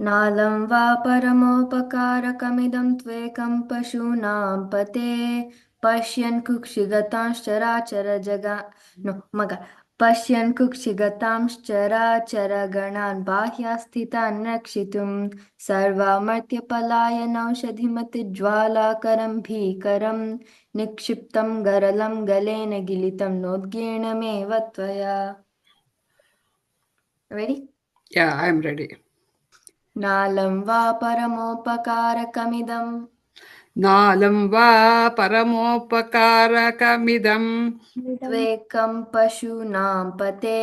नालं वा परमोपकारकमिदं त्वेकं पशूनां पते पश्यन् कुक्षिगतांश्चराचरजगा नो मग पश्यन् कुक्षिगतांश्चराचरगणान् बाह्यस्थितान् रक्षितुं सर्वामर्त्यपलायनौषधिमतिज्वालाकरं भीकरं निक्षिप्तं गरलं गलेन गिलितं नोद्गीर्णमेव त्वया. Ready? Yeah, I am ready. नालं वा परमोपकारकमिदं नालं वा परमोपकारकमिदं त्वेकं पशूनां पते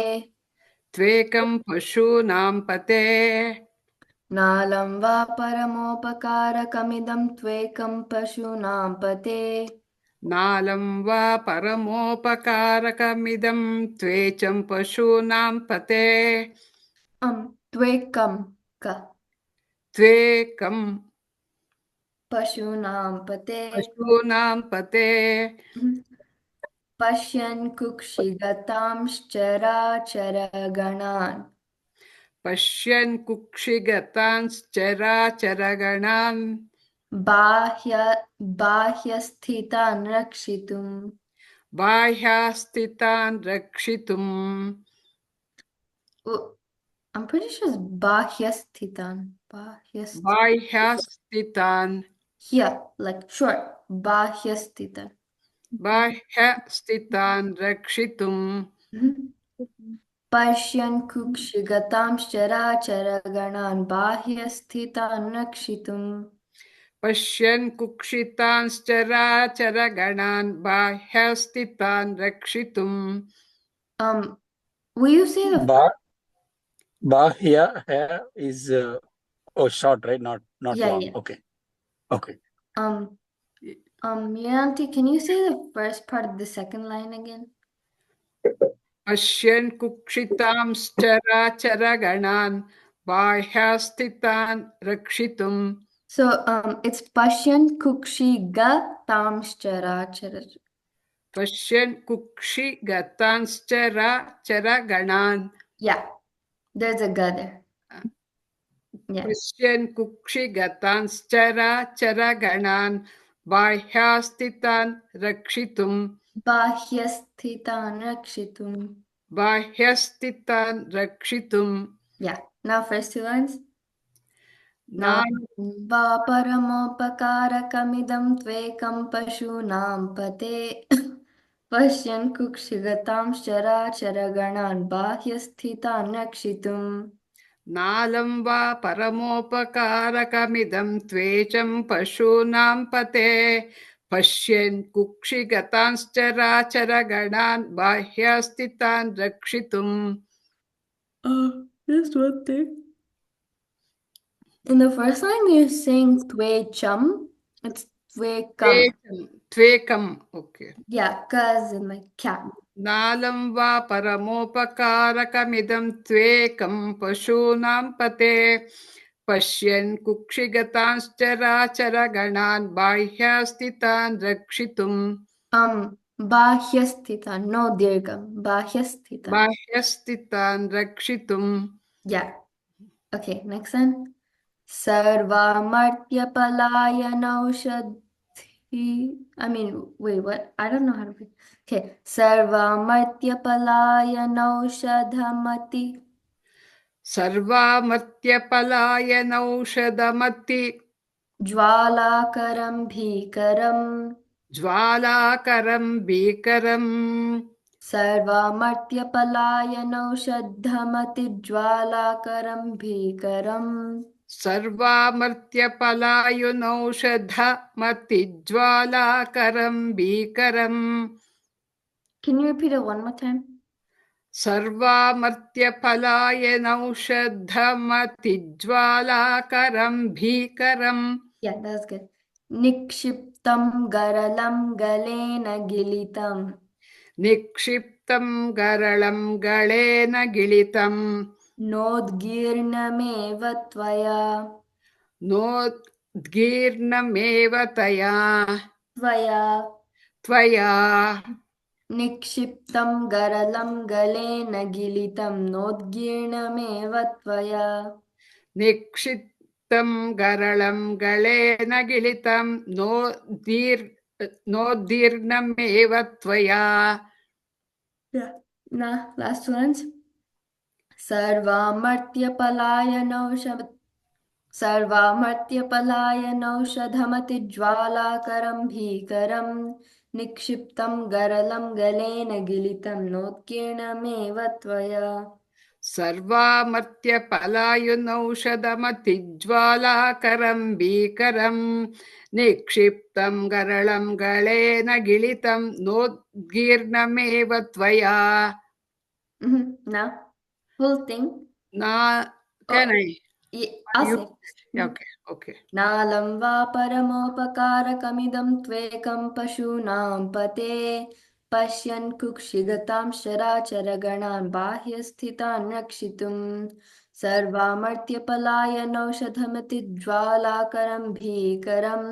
त्वेकं पशूनां पते नालं वा परमोपकारकमिदं त्वेकं पशूनां पते नालं वा परमोपकारकमिदं त्वेचं पशूनां पते त्वेकं क त्वेकं पशूनां पते पशूनां पते पश्यन् कुक्षिगतांश्चराचरगणान् पश्यन् कुक्षिगतांश्चराचरगणान् बाह्यस्थितान् रक्षितुम् बाह्यास्थितान् रक्षितुम् I'm pretty sure it's bahyasthitan. बाह्यास्थितान् Here, like short. Bahyasthitan. बाह्यस्थितान् रक्षितुम् पश्यन् कुक्षिगतांश्चराचरगणान् बाह्यस्थितान् रक्षितुम् पश्यन् कुक्षितांश्चराचरगणान् बाह्यस्थितान् रक्षितुम् will you say the Bahya is short, right? Not yeah, long. yeah. Okay. Yanti, can you say the first part of the second line again? पश्यन् कुक्षितांश्चराचरगणान् बाह्यस्थितान् रक्षितुम् So it's Pashyan Kukshigatamscharachara. पश्यन् कुक्षिगतांश्चराचरगणान् Yeah, there's a ga there. Yeah. पश्यन् कुक्षिगतांश्चराचरगणान् बाह्यास्थितान् रक्षितुम् Bahyasthitan rakshitum. बाह्यस्थितान् रक्षितुम् Yeah. Now first two lines. नाम Va paramopakarkamidam tvekam pashunam pate pashyan kukshigatam charaganan bahyasthitan rakshitum. नालं वा परमोपकारकमिदं त्वेचं पशूनां पते पश्यन् कुक्षिगतांश्चराचरगणान् बाह्यस्थितान् रक्षितुम् Just one thing. In the first line, we're saying tvecham. It's tvekam. त्वेकम् okay. Yeah, cause in like cat. नालं वा परमोपकारकमिदं त्वेकं पशूनां पते पश्यन् कुक्षिगतांश्चराचरगणान् बाह्यस्थितान् रक्षितुम् Bahyasthitan. No dirgham. Bahyasthitan. बाह्यस्थितान् रक्षितुम् Yeah. Okay, next one. Sarvamartyapalayanaushadhi. I mean, wait, what? I don't know how to read. Okay. Sarvamartyapalayanaushadhamati. सर्वामर्त्यपलायनौषधमति Jwalakaram bhikaram. ज्वालाकरं भीकरम् सर्वामर्त्यपलायनौषधमति ज्वालाकरं भीकरम्. सर्वामर्त्यपलायुनौषधमतिज्वालाकरं भीकरम् Can you repeat it one more time? सर्वामर्त्यपलायनौषधमतिज्वालाकरं भीकरम् Yeah, that's good. निक्षिप्तं गरलं Glenn गिलितं. निक्षिप्तं गरलं Glenn गिलितम् नोद्गीर्णमेव त्वया. नोद्गीर्णमेव त्वया निक्षिप्तं गरलं Glenn गिलितं नोद्गीर्णमेव त्वया. निक्षिप्तं गरलं Glenn गिलितं नोद्दीर्णमेव त्वया Yeah. Nah, last ones. सर्वामर्त्यपलायनौषधमतिज्वालाकरं भीकरं निक्षिप्तं गरलं Glenn गिलितं नोत्कीर्णमेव त्वया सर्वामर्त्यपलायुनौषधमतिज्वालाकरं भीकरं निक्षिप्तं गरलं Glenn गिलितं नोद्गीर्णमेव त्वया. Now, whole thing. Can I? I'll You- say. Okay. नालं वा परमोपकारकमिदं त्वेकं पशूनां पते पश्यन् कुक्षिगतां चराचरगणान् बाह्यस्थितान् रक्षितुं सर्वामर्त्यपलायनौषधमतिज्वालाकरं भीकरं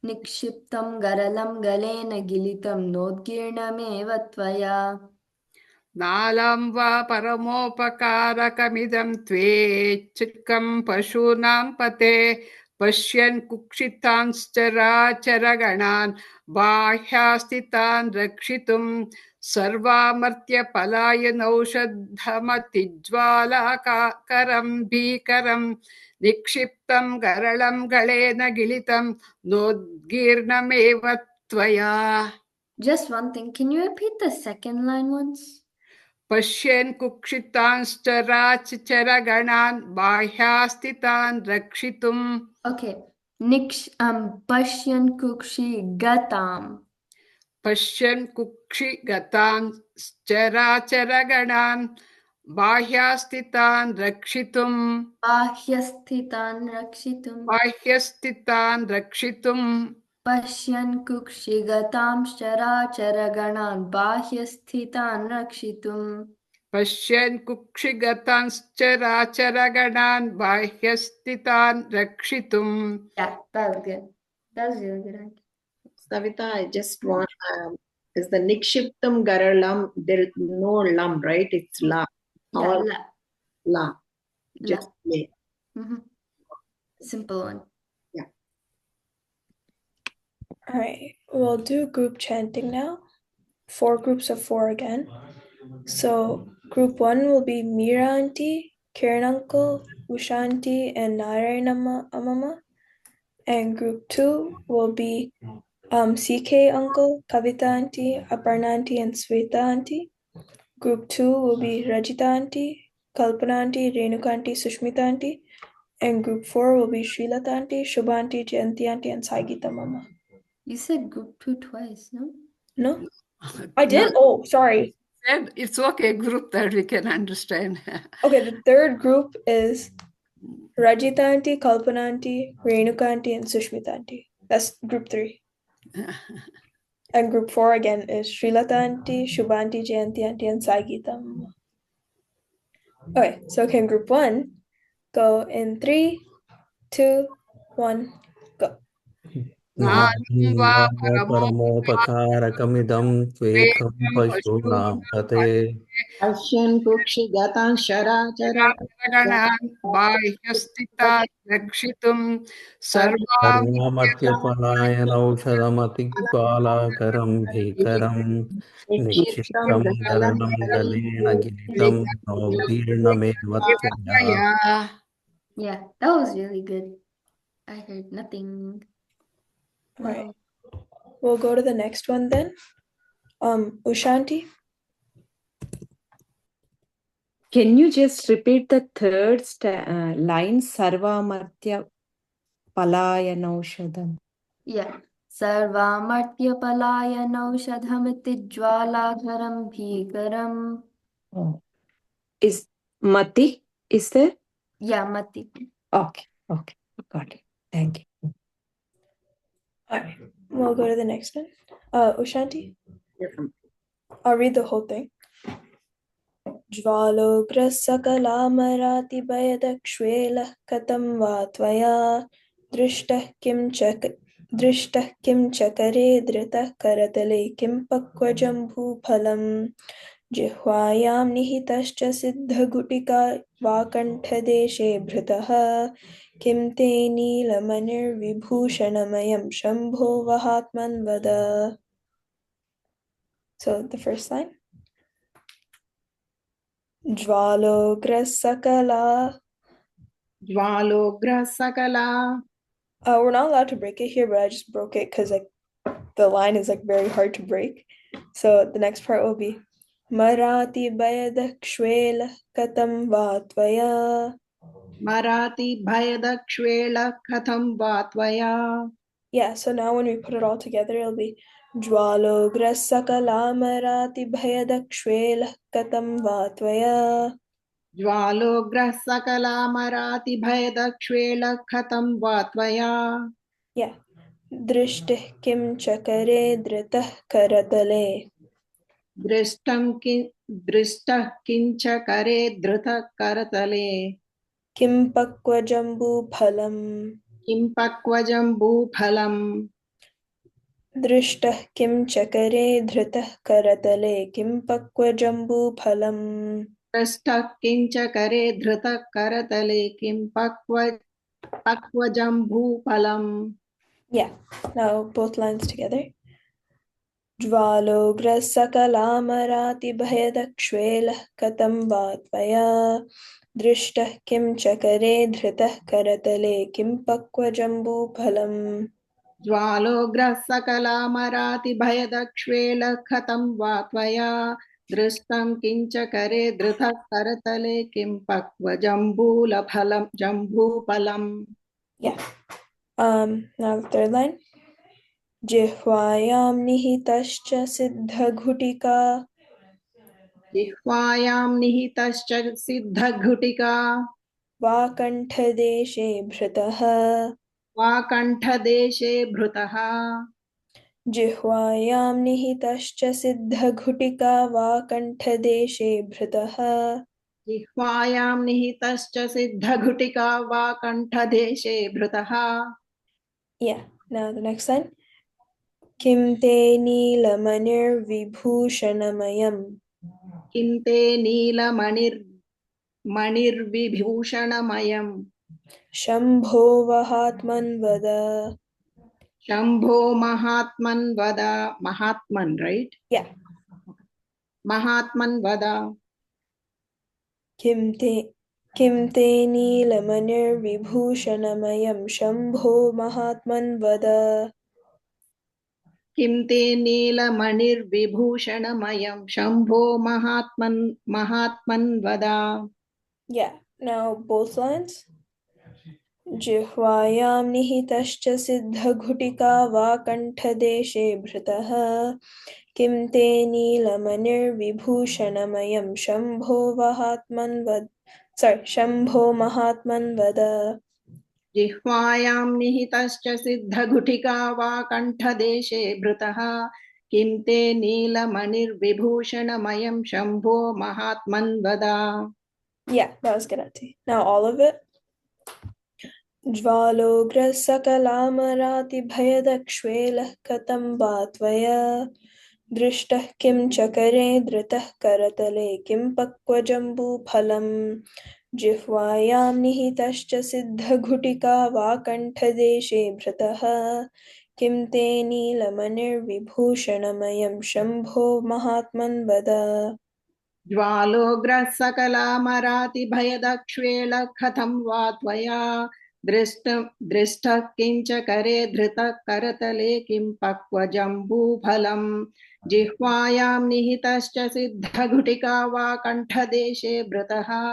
निक्षिप्तं गरलं गलेन गिलितं नोद्गीर्णमेव त्वया नालं वा परमोपकारकमिदं त्वेच्छिकं पशूनां पते पश्यन् कुक्षितांश्चराचरगणान् बाह्यास्थितान् रक्षितुं सर्वामर्त्यपलायनौषधमतिज्वालाकरं भीकरं निक्षिप्तं गरलं गलेन गिलितं नोद्गीर्णमेव त्वया. Just one thing, can you repeat the second line once? पश्यन् कुक्षितांश्चराचरगणान् बाह्यास्थितान् रक्षितुम्. Okay. Pashyan kukshi gatam. पश्यन् कुक्षिगतांश्चराचरगणान् बाह्यास्थितान् रक्षितुम्. बाह्यस्थितान् रक्षितुम्. Pashyan kukshi gatam charaචරગણાन् बाह्यस्थितान् रक्षितुम् पश्यन् कुक्षिगतांश्चराचरगणान् बाह्यस्थितान् रक्षितुम्. Yeah, that was good. That was really good. Savita, I just want, is the Nikshiptam Garalam, there is no lam, right? It's la. Yeah, Or la. la. Just lay. Simple one. Yeah. All right, we'll do group chanting now. 4 groups of 4 again. So group 1 will be Meera Auntie, Kiran Uncle, Usha Auntie, and Narayana Amama. And group 2 will be CK Uncle, Kavita Auntie, Aparna Auntie, and Sweta Auntie. Group 2 will be Rajita Auntie, Kalpana Auntie, Renuka Auntie, Sushmita Auntie. And group 4 will be Srilata Auntie, Shubha Auntie, Jayanti Auntie, and Saigita Mama. You said group 2 twice, no? No? I did? Oh, sorry. It's okay, group that we can understand. Okay, the third group is Rajita Auntie, Kalpana Auntie, Renuka Auntie, and Sushmita Auntie. That's group 3. And group 4 again is Srilata Auntie, Shubha Auntie, Jayanti Auntie, and Saigita Mama. Okay, so can group 1 go in 3, 2, 1, go. परमोपकारकमिदं त्वेकं पशूनां पते Pashyan Kukshigatan चराचरगणान् बाह्यस्थितान् रक्षितुं सर्वामर्त्यपलायनौषधमतिज्वालाकरं भीकरं निक्षिप्तं गरलं Glenn गिलितं नोद्गीर्णमेव त्वया. Yeah, that was really good. I heard nothing. Right. We'll go to the next one then. Ushanti. Can you just repeat the third line? Sarvamartya Palayanaushadam. Yeah. Sarvamartyapalayanaushadhamitiज्वालाकरं भीकरम्. Oh. Is Mati? Is there? Yeah, Mati. Okay. Got it. Thank you. All right. We'll go to the next one. Ushanti. I'll read the whole thing. ज्वालोग्रसकलामरातिभयदक्ष्वेलः कथं वा त्वया दृष्टः किं च करे धृतः करतले किं पक्वजम्बूफलम् जिह्वायां निहितश्च सिद्धघुटिका वाकण्ठदेशे भृतः किं ते नीलमणिर्विभूषणमयं शम्भो वहात्मन् वद. So the first line. Jwalograsakala. Jwalogra sakala. We're not allowed to break it here, but I just broke it because like the line is like very hard to break. So the next part will be Marati Bayadakshwela Katam Vatvaya. Marati bhayadakshvela katham vatvaya. Yeah, so now when we put it all together, it'll be Jwalograsakala Marati Bayadakshwela Katam Vatvaya. Jwalogra sakala marati bhayadakshvela katham vatvaya. Yeah. Drishtih kim chakare dritah karatale. Dristah kincha kare dhrita karatale. Kim pakva jambu phalam. Kim pakvajam bhuphalam. Drishtah kim chakare dritah karatale. Kim pakva jambu phalam. Dristah kincha kare dhrita karatale. Kim pakvajam bhuphalam. Yeah, now both lines together. Jwalograsakalamarati bhayadakshvelah katam vatvaya. Drishtah kim chakare dhritah karatale. Kim pakva jambu phalam. Jwalogra sakala marati bhayadakshvela khatam vatvaya. Dristam kincha kare dhrita karatale. Kim pakvajam jambuphalam. Yeah. Now the third line. Jihvayam nihitascha siddhaghutika. Jihvayam nihitascha siddhaghutika. Vakantadeshe bhritaha. Vakantadeshe bhrutaha. Jihvayam nihitascha siddhaghutika vakantadeshe bhritaha. Jihvayam nihitascha siddhaghutika vakantadeshe bhrutaha. Yeah, now the next line. Kim te neelamanir vibhushanamayam. Kim te neelamanirvibhushanamayam. Shambho vahatman vada. Shambho mahatman vada. Mahatman, right? Yeah. Mahatman vada. Kim te neelamanir vibhushanamayam. Shambho mahatman vada. Kim te neelamanirvibhushanamayam. Shambho mahatman vada. Yeah, now both lines. Jihvayam nihitascha siddhaghutika vakantadeshe bhritaha. Kim te neelamanir vibhushanamayam. Shambho vahatman vad. Shambho mahatman vada. Jihvayam nihitascha siddhaghutika vakantadeshe bhrutaha. Kim te neelamanirvibhushanamayam. Shambho mahatman vada. Yeah, that was good, Auntie. Now all of it. Jwalogra sakalamarati bhayadakshvelah katam vatvaya. Drishtah kim chakare dritah karatale. Kim pakva jambu phalam. Jihvayam nihitascha siddhaghutika vakantadeshe bhritaha. Kim te neelamanir vibhushanamayam. Shambho mahatman vada. Jwalogra sakala marati bhayadakshvela khatam vatvaya. Dristah kincha kare dhrita karatale. Kim pakvajam bhuphalam. Jihvayam nihitascha siddhaghutika vakantadeshe bhrataha.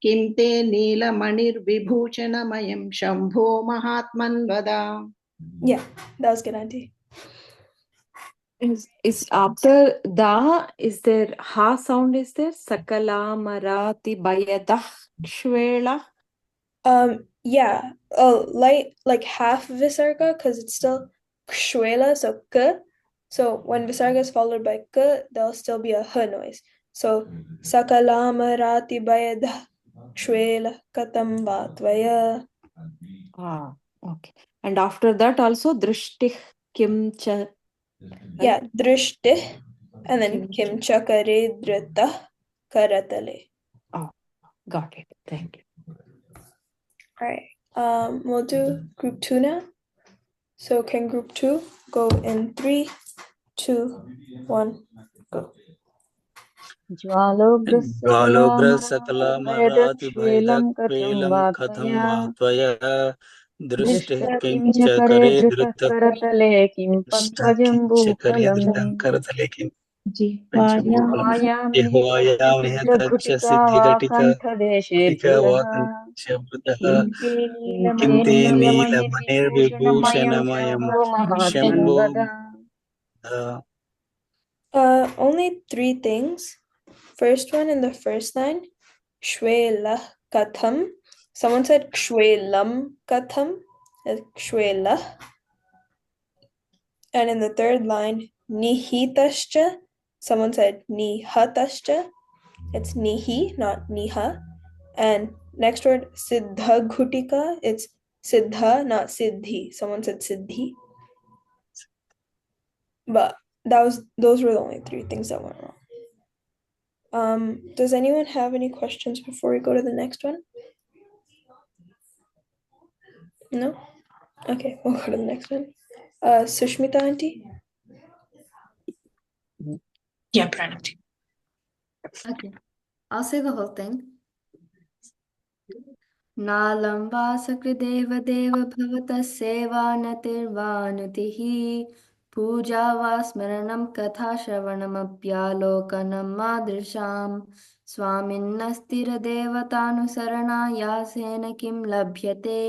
Kim te neelamanirvibhushanamayam. Shambho mahatman vada. Yeah, that was good, Auntie. Is after da, is there ha sound, is there? Sakala marati bayadah shvela. Yeah, like half visarga because it's still kshwela, so k. So when visarga is followed by k, there'll still be a h noise. So sakala marati bayadah kshwela katam vatvaya. Ah, okay. And after that also drishtih kim cha. Yeah, drishtih And then Kim Chakare Dhrita Karatale. Oh, got it. Thank you. All right. We'll do group 2 now. So can group 2 go in 3, 2, 1, go. ज्वालोग्रसकलामरातिभयदक्षेलं कथं ज्वालोग्रसकलमरातिभयदक्षेलं वा कथं त्वया वा त्वया दृष्टे दृष्ट किं किं च च करे करे धृतः धृतः करतले किं किं च करे पङ्कजम्बूफलम् धृतं करतले किं जिह्वायां जिह्वायामिह तच्च सिद्धघटिका वा सिद्धिघटिका कण्ठदेशे घटिका वा धृतः कण्ठशब्दः किं ते किं ते नीलमणिर्विभूषणमयं नीलमणिर्विभूषणमयं शम्भो महात्म्यं शम्भो वद Only 3 things. First one in the first line, Shwela Katham. Someone said Shwelam Katham, Shwela. And in the third line, Nihitascha. Someone said Nihatascha. It's Nihi, not Niha. And next word, Siddha Ghutika. It's Siddha, not Siddhi. Someone said Siddhi. But those were the only 3 things that went wrong. Does anyone have any questions before we go to the next one? No? Okay, we'll go to the next one. Sushmita auntie? Yeah, Pranati. Okay, I'll say the whole thing. नालं वासकृदेव देव भवतः सेवानतिर्वानतिः पूजा वा स्मरणं कथा श्रवणमप्यालोकनं मादृशां स्वामिन्नस्तिरदेवतानुसरणायासेन किं लभ्यते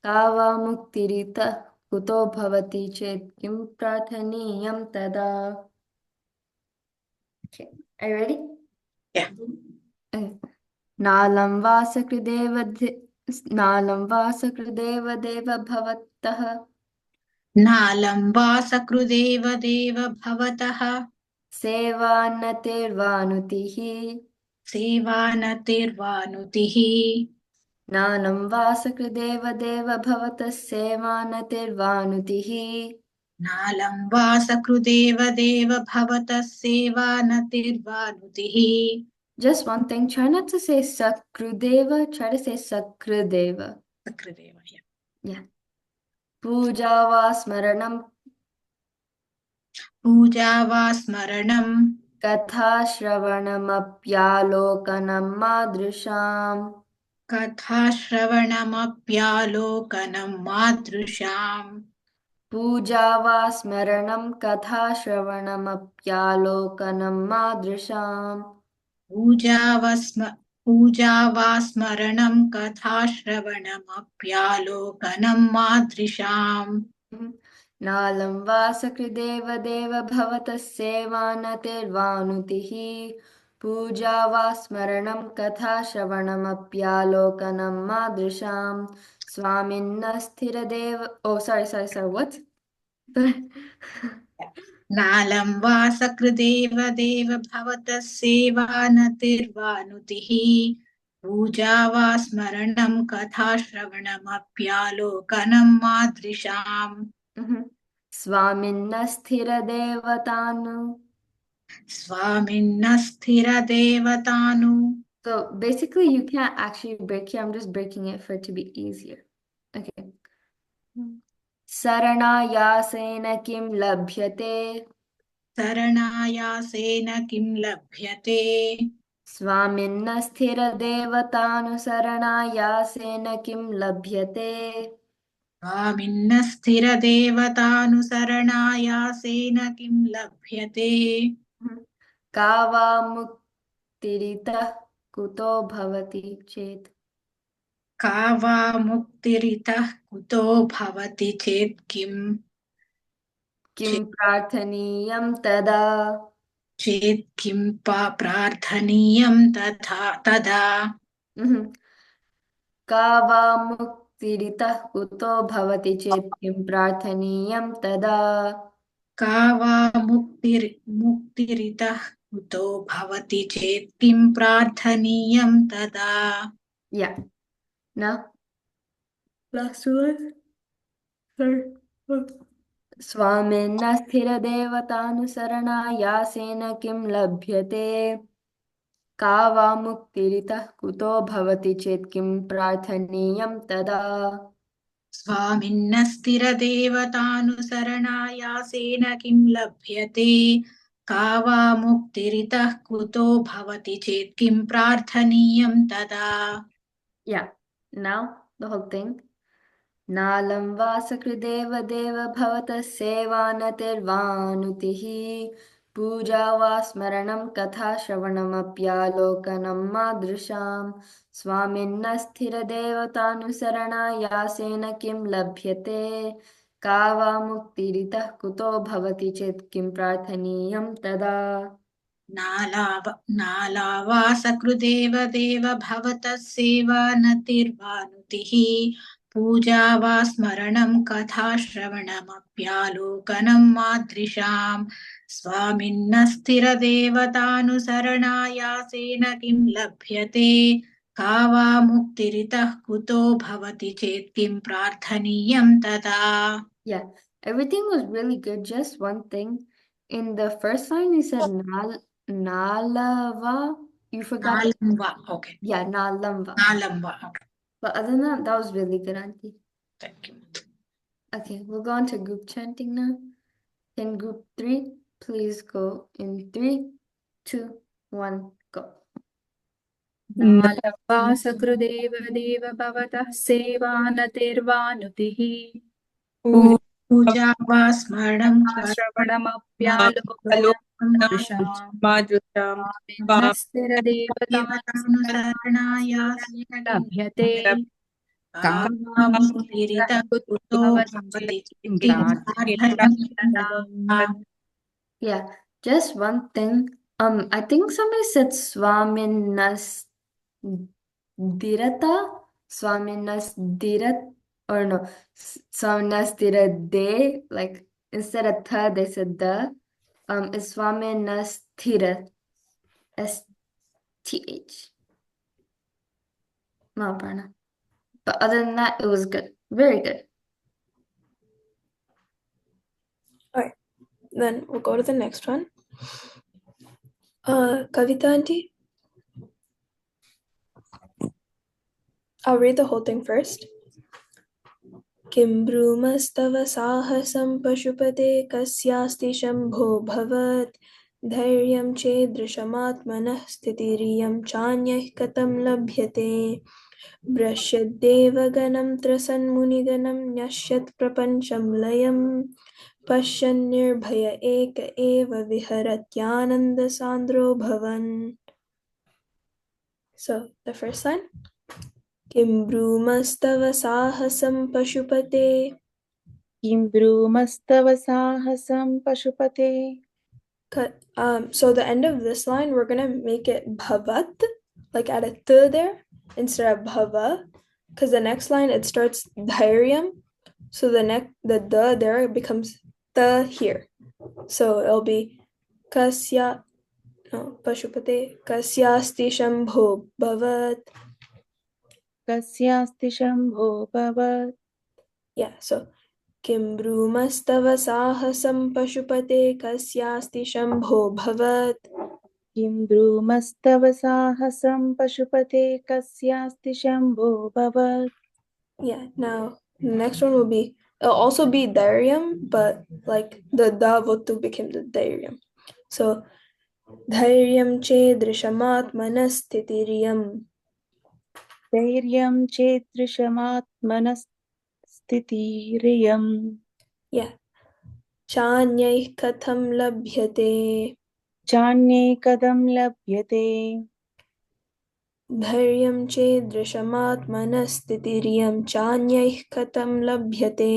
का वा मुक्तिरितः कुतो भवति चेत् किं प्रार्थनीयं तदा. Okay, are you ready? Yeah. Okay. नालं वासकृदेव देव भवतः नालं वासकृदेव देव भवतः सेवानतिर्वानुतिः सेवानतिर्वानुतिः नालं वासकृदेव देव भवतः सेवानतिर्वानुतिः नालं वासकृदेव देव भवतः सेवानतिर्वानुतिः. Just one thing, try not to say sakrudeva, try to say sakrudeva. Sakrudeva, yeah. Yeah. Puja va smaranam पूजा वा स्मरणं katha shravanamapyalokanam madrisham. कथाश्रवणमप्यालोकनं मादृशाम्. पूजा वा स्मरणं कथा श्रवणमप्यालोकनं मादृशाम्. पूजा वा स्मरणं कथाश्रवणमप्यालोकनं मादृशाम्. नालं वा सकृदेव देव भवतः सेवानतिर्वानुतिः पूजा वा स्मरणं कथा श्रवणमप्यालोकनं मादृशाम् स्वामिन्नस्थिरदेव sorry what? नालं वा सकृदेव देव भवतः सेवानतिर्वानुतिः पूजा वा स्मरणं कथाश्रवणमप्यालोकनं मादृशाम्. स्वामिन्नस्थिरदेवतानु. So basically you can't actually break here. I'm just breaking it for it to be easier. Okay. शरणायासेन किं लभ्यते शरणायासेन किं लभ्यते स्वामिन्नस्थिरदेवतानुसरणायासेन किं लभ्यते स्वामिन्नस्थिरदेवतानुसरणायासेन किं लभ्यते का वा मुक्तिरितः कुतो भवति चेत् का वा मुक्तिरितः कुतो भवति चेत् किं प्रार्थनीयं तदा चेत् किं प्रार्थनीयं तदा का वा मुक्तिरितः कुतो भवति चेत् किं प्रार्थनीयं तदा का वा मुक्तिरितः कुतो भवति चेत् किं प्रार्थनीयं तदा. Yeah. Now, last one. स्वामिन्न स्थिरदेवतानुसरणायासेन किं लभ्यते का वा मुक्तिरितः कुतो भवति चेत् किं प्रार्थनीयं तदा स्वामिन्न स्थिरदेवतानुसरणायासेन किं लभ्यते का वा मुक्तिरितः कुतो भवति चेत् किं प्रार्थनीयं तदा Yeah, now the whole thing. नालं वा सकृदेव देव भवतः सेवानतिर्वानुतिः पूजा वा स्मरणं कथा श्रवणमप्यालोकनं मादृशां स्वामिन्न स्थिरदेवतानुसरणायासेन किं लभ्यते का वा मुक्तिरितः कुतो भवति चेत् किं प्रार्थनीयं तदा नालावा सकृदेव देव भवतः सेवानतिर्वानुतिः पूजा वा स्मरणं कथा श्रवणमप्यालोकनं मादृशाम् स्वामिन्न स्थिरदेवतानुसरणायासेन किं लभ्यते का वा मुक्तिरितः कुतो भवति चेत् किं प्रार्थनीयं तदा Yeah, everything was really good. Just one thing. In the first line, you said nalava. You forgot. Nalamva, okay. Yeah, nalamva. Nalamva, okay. But other than that, that was really good, Auntie. Thank you. Okay, we'll go on to group chanting now. Can group 3 please go in 3, 2, 1, go. Nalwa सकृदेव देव भवतः सेवानतिर्वानुतिः पूजा वा स्मरणं श्रवणमप्यालोकनं स्थिरदेवतानुसरणायासेन लभ्यते का वा मुक्तिरितः कुतो भवति किं प्रार्थनीयं तदा Yeah, just one thing. I think somebody said Swaminasdirat, or no, Swaminasdirade, like instead of tha, they said the. It's Swaminasthira, STH. Mahaprana. But other than that, it was good. Very good. Then we'll go to the next one. Kavita auntie. I'll read the whole thing first. Kim brumastava sahasam pashupate kasyasti shambho bhavat dhairyam chedrishamatmanah sthitiriyam chanyah katam labhyate brashyaddevaganam trasanmuniganam nyashyat prapancham layam पश्यन्निर्भय एक एव विहरत्यानंद सांद्रो भवन. So the first line. किं ब्रूमस्तव साहसं पशुपते. किं ब्रूमस्तव साहसं पशुपते. So the end of this line, we're gonna make it bhavat, like add a th there instead of bhava, because the next line it starts dhairyam, so the da there becomes the here, so it'll be pashupate kasyasti shambho bhavat. Kasyasti shambho bhavat. Yeah, so किं ब्रूमस्तव साहसं पशुपते कस्यास्ति शम्भो भवत्. किं ब्रूमस्तव साहसं पशुपते कस्यास्ति शम्भो भवत्. Yeah, now the next one will be, it'll also be dhairyam, but like the davotu became the dhairyam. So dhairyam chedrishamatmanasthitiriyam. धैर्यं चेदृशमात्मनस्थितिरियम्. Yeah. चान्यैः कथं लभ्यते. चान्ये कथं लभ्यते. धैर्यं चेदृशमात्मनस्थितिरियं चान्यैः कथं लभ्यते.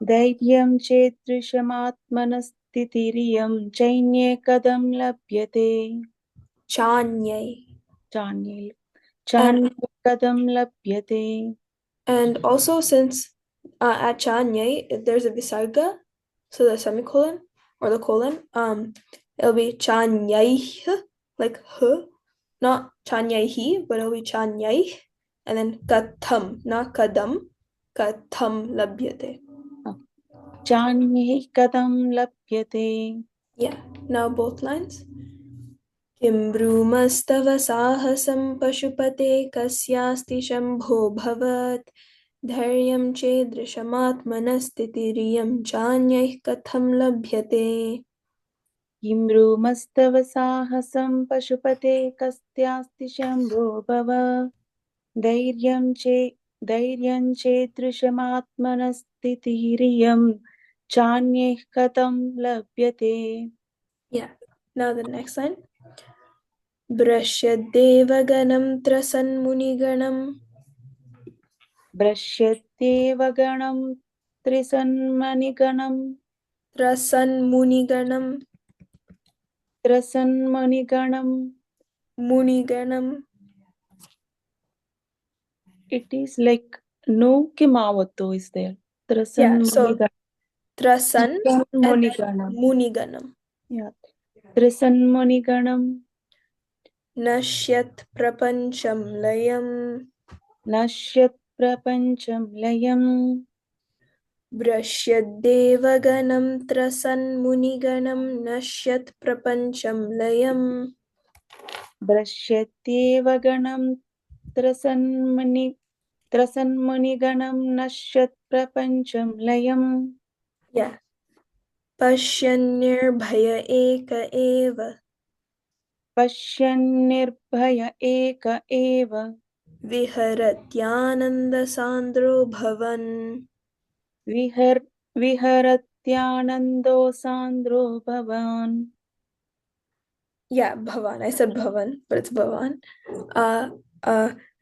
धैर्यं चेदृशमात्मनस्थितिरियं चैन्ये कथं लभ्यते. चान्यै. चान्ये कथं लभ्यते. And also since at chanyai there's a visarga, so the semicolon or the colon, it'll be chanyai, like h, not chanyaihi, but it'll be chanyai, and then katham, not kadam, katham labhyate. चान्यैः कथं लभ्यते. Yeah, now both lines. किं ब्रूमस्तव साहसं पशुपते कस्यास्ति शम्भो भवत् धैर्यं चेदृशमात्मनस्थितिरियं चान्यैः कथं लभ्यते. किं ब्रूमस्तव साहसं पशुपते कस्यास्ति शम्भो भव धैर्यं चेदृशमात्मनस्थितिरियं चान्यैः कथं लभ्यते. Yeah, now the next line. भ्रश्यद्देवगणं त्रसन्मुनिगणं भ्रश्यत्येवगणं त्रिसन्मणिगणं त्रसन्मणिगणं मुनिगणं. It is like no kimavato is there. Yeah, so trasan and Muniganam. muniganam. Yeah. Trisanmuniganam. Nashyat prapancham layam. Nashyat prapancham layam. Brashyaddevaganam trasan muniganam nashyat prapancham layam. Brashyatyevaganam trasanmuniganam nashyat prapancham layam. Yeah. Pashyannirbhaya eka eva. Pashyannirbhaya eka eva. Viharatyananda sandro bhavan. Viharatyanando sandro bhavan. Yeah, bhavan. I said bhavan, but it's bhavan.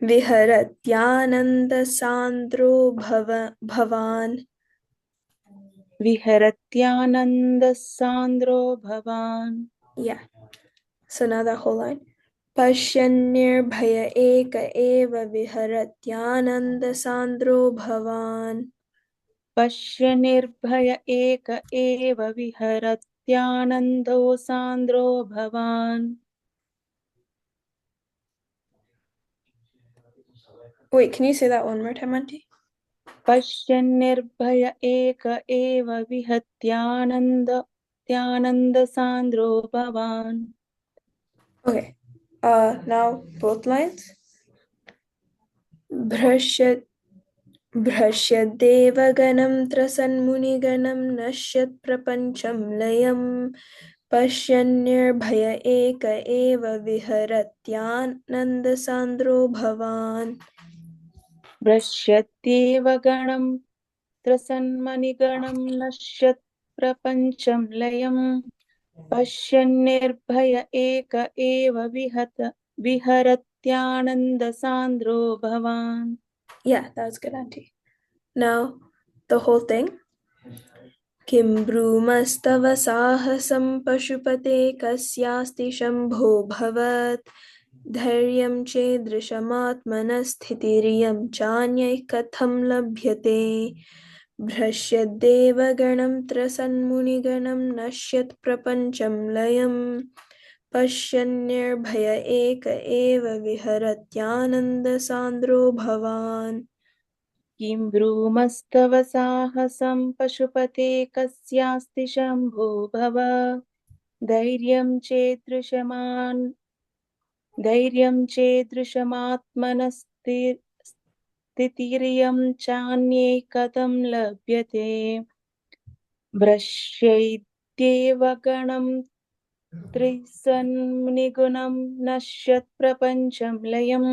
Viharatyananda sandro bhavan. Viharatyananda sandro bhavan. Yeah. So now that whole line. Pashyannirbhaya eka eva viharatyananda sandro bhavan. Pashyannirbhaya eka eva viharatyanando sandro bhavan. Wait, can you say that one more time, Auntie? Pashyannirbhaya eka eva vihatyananda sandro bhavan. Okay. Now both lines. Bhrashyadevaganam trasanmuniganam nashyat prapancham layam pashyannirbhaya eka eva viharatyananda sandro bhavan. Brashyatyevaganam trasanmaniganam nashyat prapancham layam Pashyannirbhaya eka eva viharatyananda sandro bhavan. Yeah, that was good, Auntie. Now, the whole thing. Kim brumastava sahasam pashupate kasyasti shambho bhavat dhairyam chedrishamatmanasthitiriam chanyai katham labhyate bhrashyadevaganam trasanmuniganam nashyat prapancham layam pashyannirbhaya eka eva viharatyananda sandro bhavan. Kim brumastava sahasam pashupate kasyasti shambho bhava dhairyam chedrishamatmanasthitiriam chanye katham labhyate brashyaityevaganam त्रिसन्निगुणं नश्यत् प्रपञ्चं लयं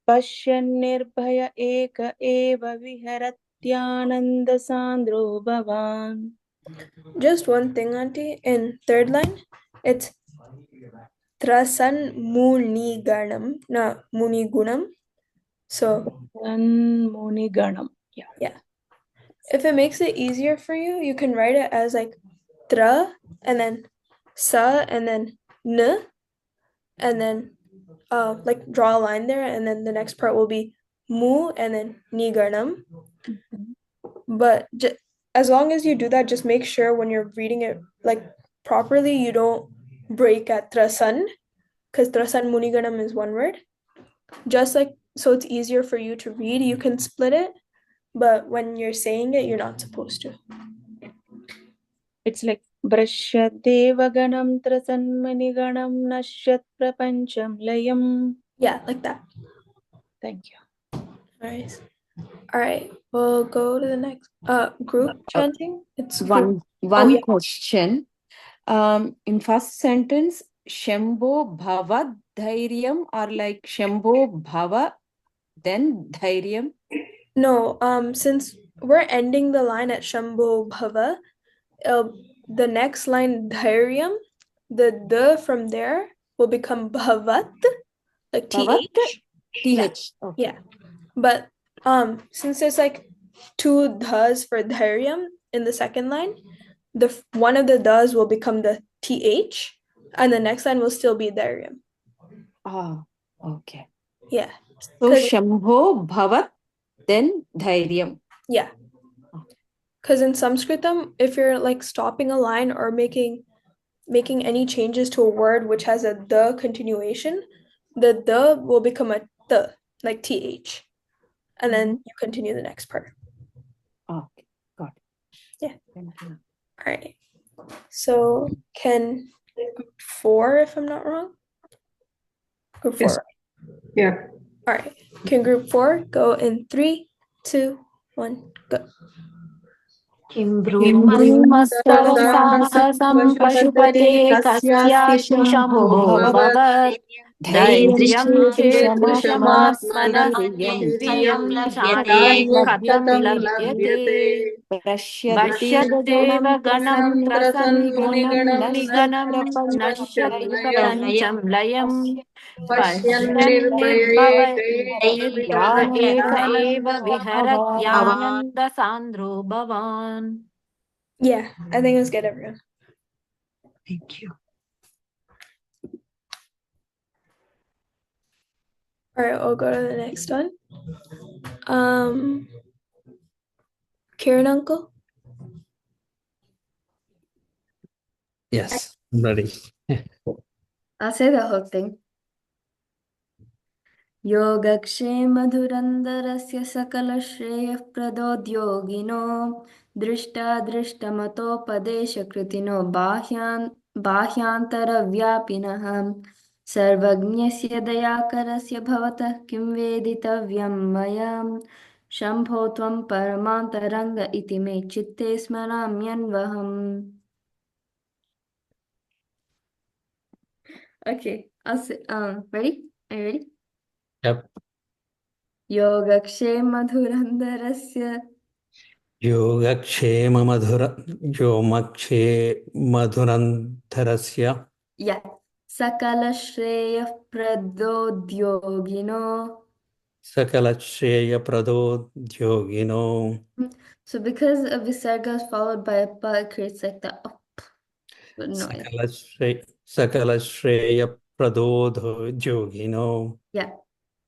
पश्यन्निर्भय एक एव विहरत्यानन्दसान्द्रो भवान्. Just one thing, Auntie. In third line, it's trasan muniganam, not munigunam. So muniganam. Yeah. If it makes it easier for you, you can write it as like tra and then sa and then n and then like draw a line there, and then the next part will be mu and then niganam. But as long as you do that, just make sure when you're reading it like properly, you don't break at trasan, because trasan muniganam is one word. Just like so it's easier for you to read, you can split it, but when you're saying it, you're not supposed to. It's like Brashyadevaganam trasanmaniganam nashyat prapancham layam. Yeah, like that. Thank you. Nice. All right, we'll go to the next group chanting. It's group. One yeah. question. In first sentence, Shambho Bhava Dhairyam, or like Shambho Bhava, then Dhairyam. No, since we're ending the line at Shambho Bhava, the next line Dhairyam, the from there will become Bhavat, like Bhavat, TH. TH. Okay. Yeah. But since there's like two dhas for Dhairyam in the second line, one of the dhas will become the TH, and the next line will still be Dhairyam. Ah, okay. Yeah. So Shambho Bhavat, then Dhairyam. Yeah. Because in Sanskritam, if you're like stopping a line or making any changes to a word which has a the continuation, the will become a the, like TH. And then you continue the next part. Okay, got it. Yeah. All right. So can group 4, if I'm not wrong? Group 4. Yes. Yeah. All right. Can group 4 go in 3, 2, 1, go. किं ब्रूमस्तव साहसं पशुपते कस्यास्ति शम्भो भवत् धैर्यं चेदृशमात्मनः इन्द्रियं चान्ये कथं लभ्यते पश्यदेव गणं त्रसन्मुनिगणं नश्यति प्रपञ्चं लयम् पश्यन्निर्भयैक एव विहरत्यानन्दसान्द्रो भवान्. Yeah, I think it was good, everyone. Thank you. All right, we'll go to the next one. Kiran uncle? Yes, I'm ready. I'll say the whole thing. योगक्षेमधुरन्दरस्य सकलश्रेयःप्रदोद्योगिनो दृष्टादृष्टमतोपदेशकृतिनो बाह्यान्तरव्यापिनः सर्वज्ञस्य दयाकरस्य भवतः किं वेदितव्यं मया शम्भो त्वं परमान्तरङ्ग इति मे चित्ते स्मराम्यन्वहम्. Okay, I'll say, ready? Are you ready? Yep. योगक्षेमधुरन्दरस्य योगक्षेमधुरन्धरस्य Yeah. सकलश्रेयःप्रदोद्योगिनो. सकलश्रेयप्रदोद्योगिनो. So because a visarga is followed by a pa, it creates like the up noise. सकलश्रेयप्रदोद्योगिनो. Yeah.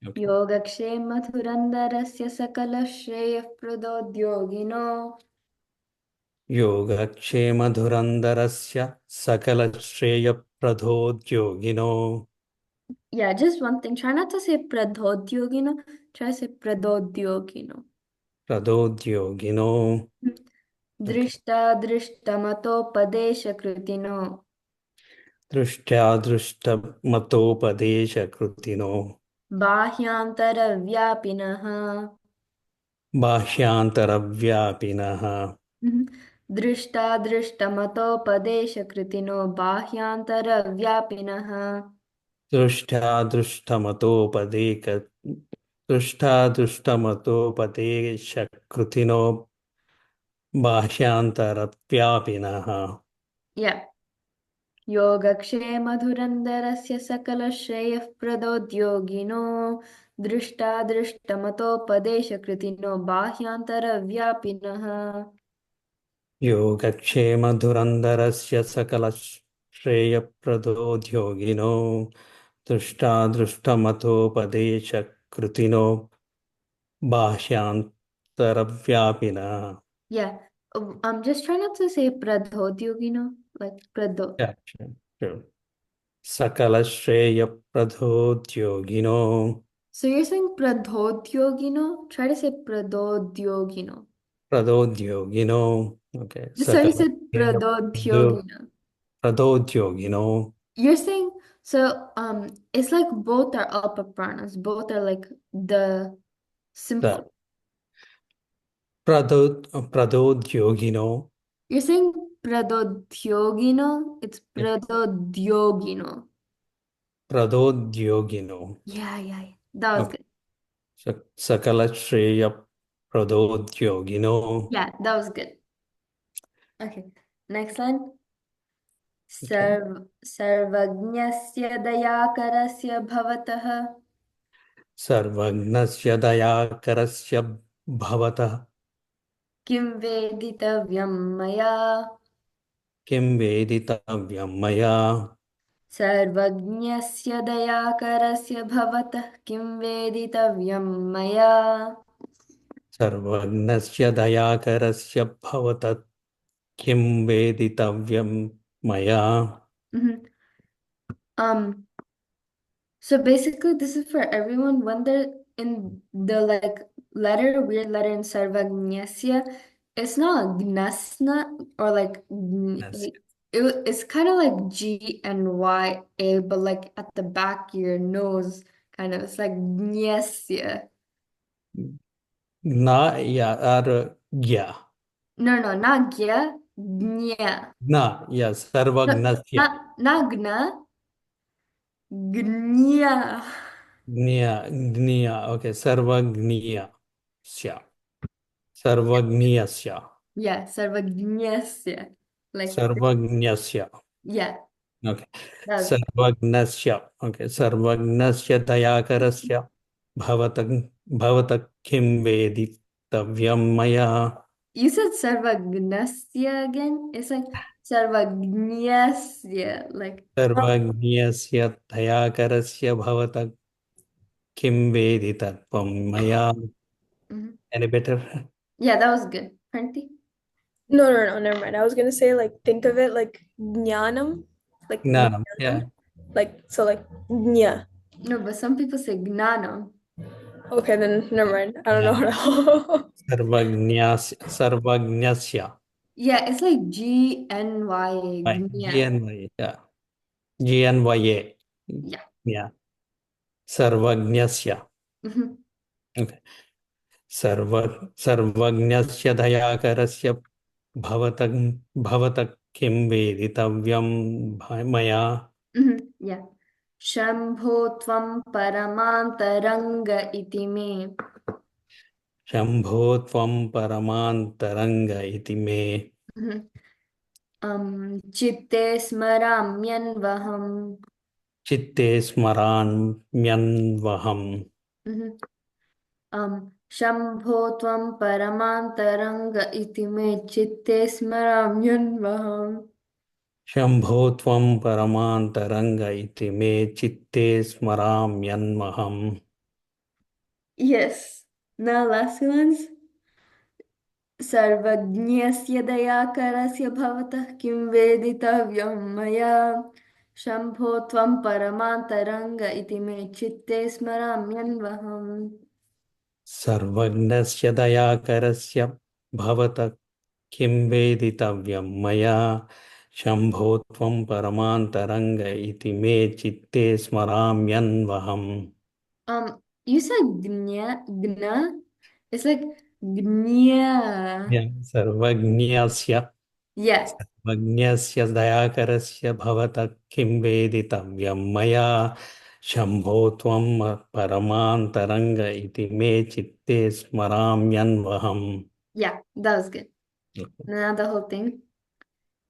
Okay. योगक्षेमधुरन्दरस्य सकलश्रेयःप्रदोद्योगिनो. योगक्षेमधुरन्धरस्य सकलश्रेयप्रदोद्योगिनो. Yeah, just one thing. Try not to say pradhodyogino. Try to say pradodyogino. प्रदोद्योगिनो. दृष्टादृष्टमतोपदेशकृतिनो. दृष्ट्यादृष्टमतोपदेशकृतिनो. बाह्यान्तरव्यापिनः. बाह्यान्तरव्यापिनः. दृष्टादृष्टमतोपदेशकृतिनो बाह्यान्तरव्यापिनः. दृष्टादृष्टमतोपदेशकृतिनो बाह्यान्तरव्यापिनः. Yeah. योगक्षेमधुरन्दरस्य सकलश्रेयःप्रदोद्योगिनो दृष्टादृष्टमतोपदेशकृतिनो बाह्यान्तरव्यापिनः. योगक्षेमधुरन्धरस्य सकलश्रेयप्रदोद्योगिनो दृष्टादृष्टमतोपदेशकृतिनो बाह्यान्तरव्यापिनः. Yeah. Just try not to say pradhodyogino, like prado. Yeah, sure. सकलश्रेयप्रदोद्योगिनो. So you're saying pradhodyogino? Try to say pradodyogino. प्रदोद्योगिनो. Okay. So you said Sakala pradodhyogina. Pradodyogino. You're saying so it's like both are alpapranas. Both are like the simple. Pradodyogino. You're saying pradodhyogino, it's pradodyogino. Pradodyogino. Yeah. That was Okay. good. Sakala Shreya Pradodyogino. Yeah, that was good. Okay, next line. Okay. सर्वज्ञस्य दयाकरस्य भवतः Sarvagnasya Dayakarasya Bhavata. किं वेदितव्यं मया Kim Veditavyam Maya. सर्वज्ञस्य दयाकरस्य भवतः किं वेदितव्यं मया Sarvagnasya Dayakarasya Bhavata. Kim Veditavyam Maya. Mhm. So basically this is for everyone when they're in the like weird letter in Sarvagnyasya, it's not gnasna or like Yes. it's kind of like G and Y A, but like at the back of your nose, kind of it's like gnasya. Na ya or ya. No, not gya, gnya. Na ya No, Sarvagnasya. not gna, gnya. Gnya. Okay. Sarvagniya. Sarvagniyasya. Yeah, Sarvagnyasya. Like Sarvagnasya. yeah, Okay. that was Sarvagnasya. Okay. Sarvagnasya Dayakarasya Bhavata Kim Veditavyam Maya. You said Sarvagnasya again? It's like Sarvagnyasya. Like, Sarvagnasya Dayakarasya Bhavata Kim Veditavyam Maya. mhm. Any better? Yeah, that was good. Pranti? No, never mind. I was gonna say like think of it like jnanam, like Gnanam. Yeah. like so like nya. No, but some people say Gnanam. Okay, then never mind. I don't know Yeah. how. Sarvagnasya. Yeah, it's like G-N-Y-A. Gnya. GNY. Yeah. GNYA. Yeah. Yeah. Sarvagnasya. Mhm. Okay. Sarvagnasya Dayakarasya Bhavata Kim Veditavyam Maya. Yeah. Shambho tvam paramantaranga iti me. Shambho Tvam Paramantaranga Iti Me. Mhm. Chitte smaramyanvaham. Chitte Smaran Myanvaham. Mhm. Shambho tvam paramantaranga iti me chitte smaramyanvaham. Shambho Tvam Paramantaranga Iti Me Chitte Smaramyanvaham. Yes. Now last ones. सर्वज्ञस्य दयाकरस्य भवतः किं वेदितव्यं मया शम्भो त्वं परमान्तरङ्ग इति मे चित्ते स्मराम्यन्वहम् Sarvagnasya Dayakarasya Bhavata Kim Veditavyam Maya. Shambho Tvam Paramantaranga Iti Me Chitte Smaramyanvaham. You said gna? It's like gnya. Yeah. Sarvagnasya. Yeah. Sarvagnasya Dayakarasya Bhavata Kim Veditavyam Maya. Shambho Tvam Paramantaranga Iti Me Chitte Smaramyanvaham. Yeah, that was good. Now the whole thing.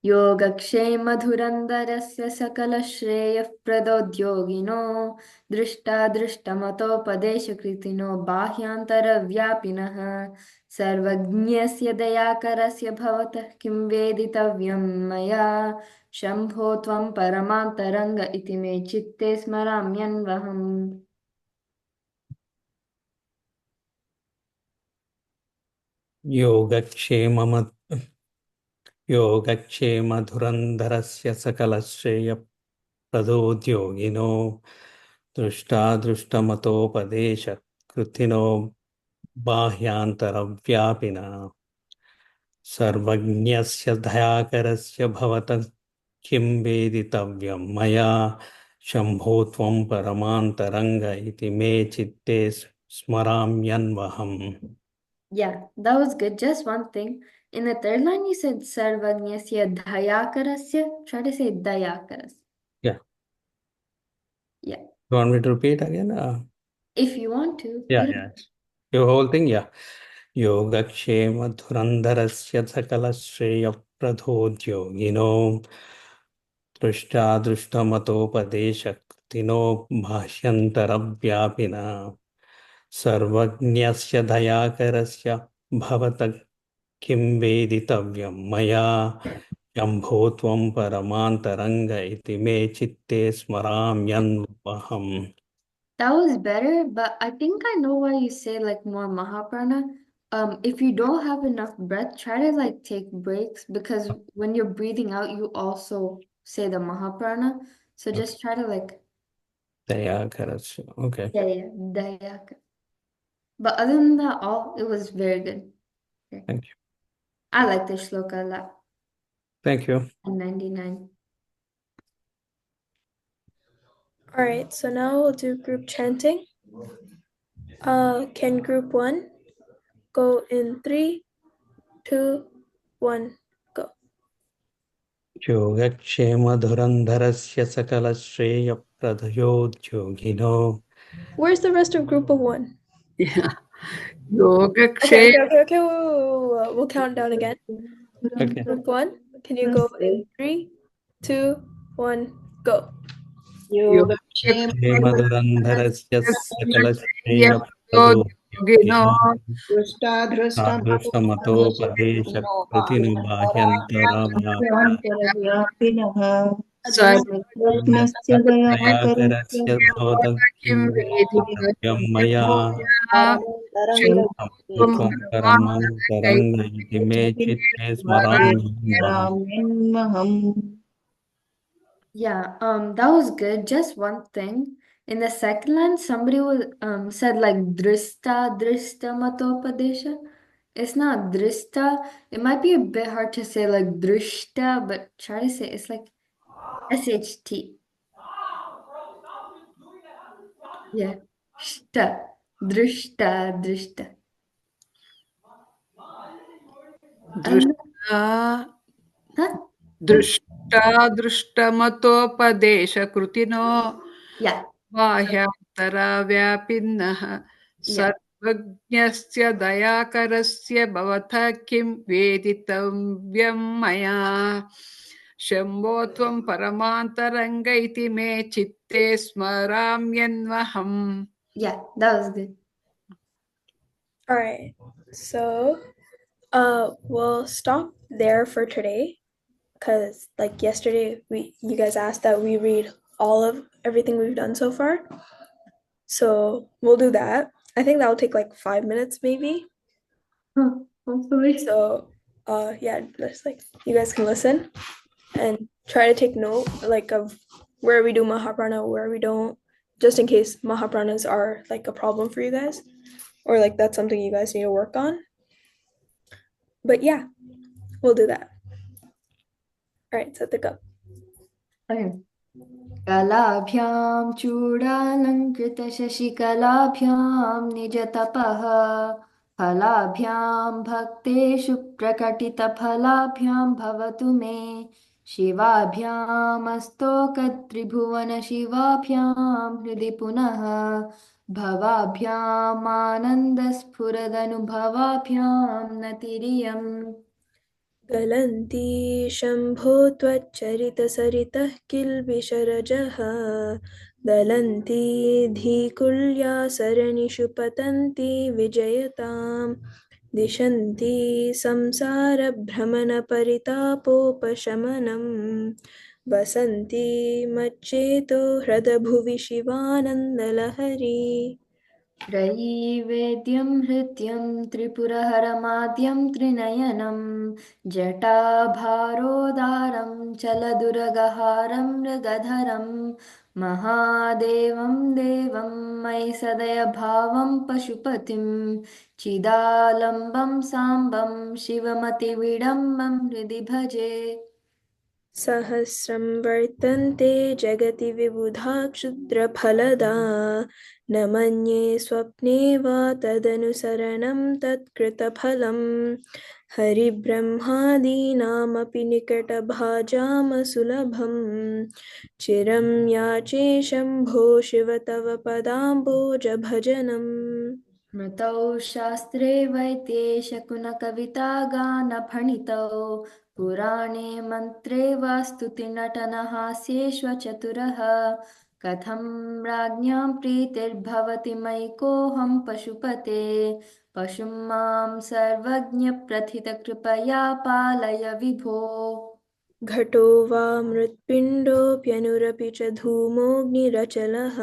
योगक्षेमधुरन्धरस्य सकलश्रेयःप्रदोद्योगिनो दृष्टादृष्टमतोपदेशकृतिनो बाह्यान्तरव्यापिनः सर्वज्ञस्य दयाकरस्य भवतः किं वेदितव्यं मया शम्भो त्वं परमान्तरङ्ग इति मे चित्ते स्मराम्यन्वहम् योगक्षेमधुरन्धरस्य सकलश्रेयप्रदोद्योगिनो दृष्टादृष्टमतोपदेशकृतिनो बाह्यान्तरव्यापिनः सर्वज्ञस्य दयाकरस्य भवतः किं वेदितव्यं मया शम्भो त्वं परमान्तरङ्ग इति मे चित्ते स्मराम्यन्वहम्. Yeah, that was good. Just one thing. In the third line, you said Sarvagnyasya Dhayakarasya. Try to say Dayakarasya. Yeah. Yeah. You want me to repeat again? If you want to. Yeah, You yeah. Your whole thing, yeah. योगक्षेम धुरन्धरस्य सकलश्रेयप्रदोद्योगिनो दृष्टादृष्टमतोपदेशक्तिनो भाष्यन्तरव्यापिनः सर्वज्ञस्य दयाकरस्य भवतः किं वेदितव्यं मया शम्भो त्वं परमान्तरङ्ग इति मे चित्ते स्मराम्यन्वहम्. That was better, but I think I know why you say like more Mahaprana. If you don't have enough breath, try to like take breaks because when you're breathing out, you also say the Mahaprana. So just try to like, दयाकरस्य. Okay. yeah, Dayaka. But other than that, it was very good. Okay. Thank you. I like the shloka a lot. Thank you. 99. All right, so now we'll do group chanting. Can group 1 go in 3, 2, 1, go. योगक्षेमधुरन्धरस्य सकलश्रेयप्रदयोद्योगिनो. Where's the rest of group of 1? Yeah. Okay, Yogakshem. we'll count down again. Okay. Group 1, can you go in 3, 2, 1, go. क्षेमधुरन्धरस्य सकलश्रेयप्रदोद्योगिनो तादृशमतोपदेशकृतिनो व्यापिनः सर्वज्ञस्य दयाकरस्य भवतः किं वेदितव्यं मया त्वं परमान्तरङ्ग इति मे चित्ते स्मराम्यन्वहम्. Yeah, that was good. Just one thing. In the second line, somebody said like drishta matopadesha. It's not drishta. It might be a bit hard to say like drishta, but try to say it's like SHT. Yeah. Shta. Drishta. दृष्टादृष्टमतोपदेशकृतिनो Yeah. बाह्यान्तरव्यापिनः सर्वज्ञस्य दयाकरस्य भवतः किं वेदितव्यं मया शम्भो त्वं परमान्तरङ्ग इति मे चित्ते स्मराम्यन्वहम्. Yeah, that was good. All right, so we'll stop there for today because like yesterday you guys asked that we read all of everything we've done so far, so we'll do that. I think that'll take like 5 minutes maybe. Hopefully. So yeah, just like you guys can listen and try to take note like of where we do Mahaprana, where we don't, just in case Mahapranas are like a problem for you guys or like that's something you guys need to work on. But yeah, we'll do that. All right, set the cup. Okay. Kalabhyam chudalankೃತ ಶಶಿಕಲಾಭ್ಯಾಂ ನಿಜತಪಃ ಫಲಾಭ್ಯಾಂ ಭಕ್ತೇಷು ಪ್ರಕಟಿತಫಲಾಭ್ಯಾಂ ಭವತು May ಶಿವಾಭ್ಯಾಮಸ್ತೋಕತ್ರಿಭುವನ ಶಿವಾಭ್ಯಾಂ ಹೃದಿ ಪುನಃ ಭವಾಭ್ಯಾಂ ಆನಂದಸ್ಫುರದನುಭವಾಭ್ಯಾಂ ನತಿರಿಯಂ गलन्ति शम्भो त्वच्चरितसरितः किल्बिषरजः दलन्ति धीकुल्या सरणिषु पतन्ति विजयतां दिशन्ति संसारभ्रमणपरितापोपशमनं वसन्ति मच्चेतो हृदभुवि शिवानन्दलहरी त्रयीवेद्यं हृत्यं त्रिपुरहरमाद्यं त्रिनयनं जटाभारोदारं चलदुरगहारं मृगधरं महादेवं देवं मयि सदयभावं पशुपतिं चिदालम्बं साम्बं शिवमतिविडम्बं हृदि भजे सहस्रं वर्तन्ते जगति विबुधा क्षुद्रफलदा न मन्ये स्वप्ने वा तदनुसरणं तत्कृतफलम् हरिब्रह्मादीनामपि निकटभाजामसुलभं चिरं याचे शम्भो शिव तव पदाम्बोजभजनम् स्मृतौ शास्त्रे वैद्ये शकुनकवितागानफणितौ पुराणे मन्त्रे वा स्तुतिनटनहास्येष्वचतुरः कथं राज्ञां प्रीतिर्भवति मयि कोऽहं पशुपते पशुं मां सर्वज्ञप्रथितकृपया पालय विभो घटो वा मृत्पिण्डोऽप्यनुरपि च धूमोऽग्निरचलः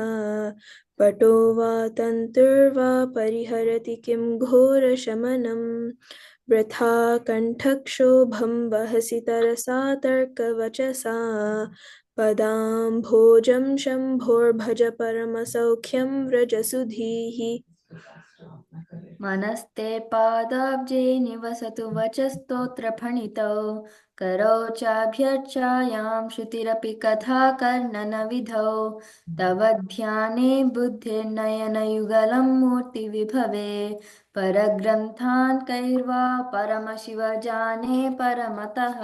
पटो वा तन्तुर्वा परिहरति किं घोरशमनं वृथा कण्ठक्षोभं वहसि तरसा तर्कवचसा पदाम्भोजं शम्भोर्भज परमसौख्यं व्रजसुधीः मनस्ते पादाब्जे निवसतु वचस्तोत्रफणितौ करौ चाभ्यर्चायां श्रुतिरपि कथा कर्णनविधौ तव ध्याने बुद्धिर्नयनयुगलं मूर्तिविभवे परग्रन्थान् कैर्वा परमशिव जाने परमतः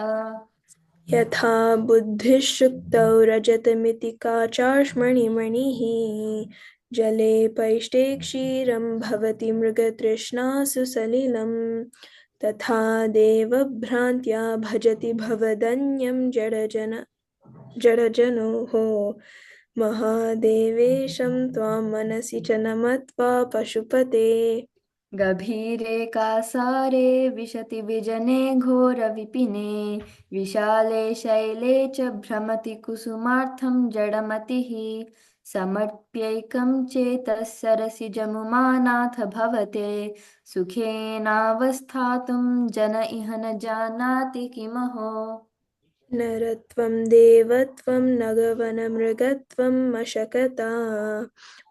यथा बुद्धिः रजतमिति काचार्ष्मणिमणिः जले पैष्टे क्षीरं भवति मृगतृष्णासु सलिलं तथा देवभ्रान्त्या भजति भवदन्यं जडजनोः महादेवेशं त्वां मनसि च नमत्वा पशुपते गभीरे कासारे विशति विजने घोरविपिने विशाले शैले च भ्रमति कुसुमार्थं जडमतिः समर्प्यैकं चेतः सरसि जमुमानाथ भवते सुखेनावस्थातुं जन इह न जानाति किमहो नरत्वं देवत्वं नगवनमृगत्वं मशकता